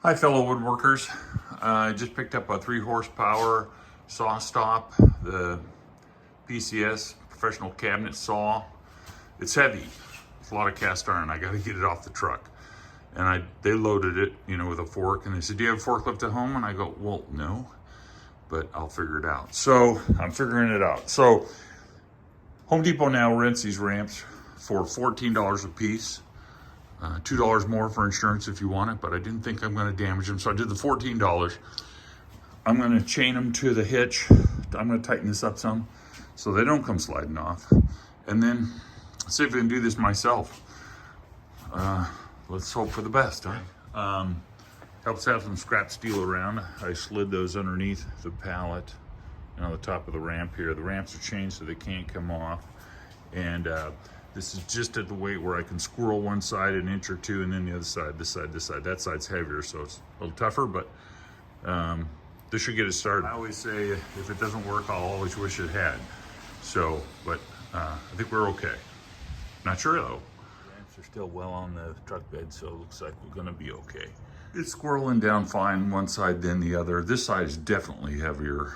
Hi fellow woodworkers, I just picked up a 3 horsepower Sawstop, the PCS professional cabinet saw. It's heavy, it's a lot of cast iron, I gotta get it off the truck. And they loaded it, with a fork, and they said, do you have a forklift at home? And I go, well, no, but I'll figure it out. So I'm figuring it out. So Home Depot now rents these ramps for $14 a piece. $2 more for insurance if you want it, but I didn't think I'm going to damage them, so I did the $14. I'm going to chain them to the hitch. I'm going to tighten this up some so they don't come sliding off, and then see if I can do this myself. Let's hope for the best, huh? Helps have some scrap steel around. I slid those underneath the pallet and on the top of the ramp here. The ramps are chained so they can't come off, and this is just at the weight where I can squirrel one side an inch or two, and then the other side, this side, this side. That side's heavier, so it's a little tougher, but this should get it started. I always say, if it doesn't work, I'll always wish it had. So, but I think we're okay. Not sure though. The ramps are still well on the truck bed, so it looks like we're gonna be okay. It's squirreling down fine one side than the other. This side is definitely heavier.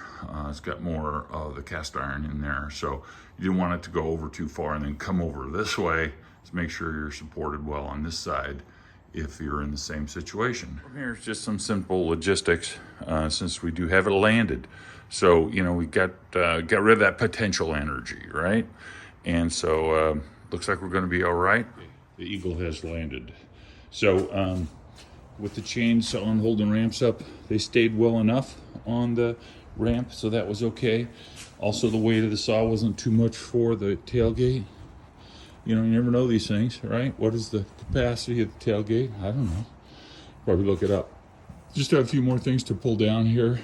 It's got more of the cast iron in there, so you don't want it to go over too far and then come over this way. So make sure you're supported well on this side if you're in the same situation. Here's just some simple logistics since we do have it landed. So, we got rid of that potential energy, right? And so looks like we're gonna be all right. The Eagle has landed. So, with the chains on holding ramps up, they stayed well enough on the ramp, so that was okay. Also, the weight of the saw wasn't too much for the tailgate. You never know these things, right? What is the capacity of the tailgate? I don't know. Probably look it up. Just have a few more things to pull down here.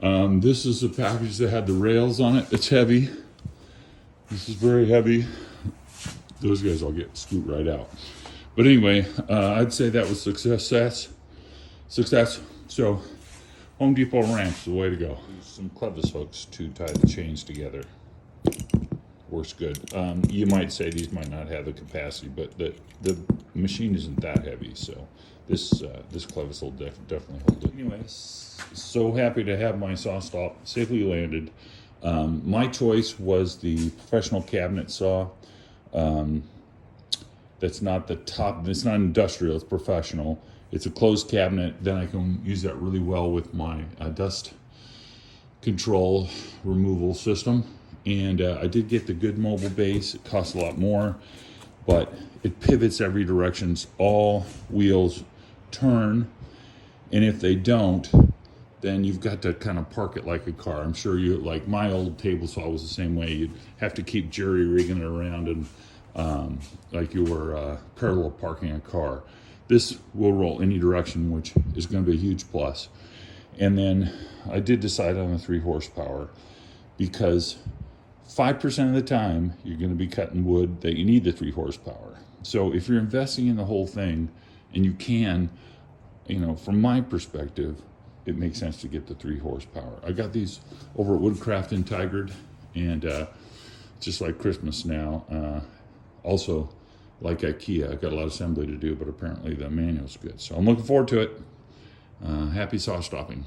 This is the package that had the rails on it. It's heavy. This is very heavy. Those guys I'll get scoot right out. But anyway, I'd say that was success. So, Home Depot ramps, the way to go. Some clevis hooks to tie the chains together. Works good. You might say these might not have the capacity, but the machine isn't that heavy, so this clevis will definitely hold it. Anyway, so happy to have my Sawstop safely landed. My choice was the professional cabinet saw. That's not the top, it's not industrial, it's professional. It's a closed cabinet, then I can use that really well with my dust control removal system. And I did get the good mobile base. It costs a lot more, but it pivots every direction. All wheels turn, and if they don't, then you've got to kind of park it like a car. I'm sure like my old table saw was the same way. You'd have to keep jerry rigging it around and like you were parallel parking a car. This will roll any direction, which is going to be a huge plus. And then I did decide on a 3 horsepower because 5% of the time you're going to be cutting wood that you need the 3 horsepower. So if you're investing in the whole thing, and you can, from my perspective, it makes sense to get the 3 horsepower. I got these over at Woodcraft in Tigard, and just like Christmas now. Also, like IKEA, I've got a lot of assembly to do, but apparently the manual's good. So I'm looking forward to it. Happy saw stopping.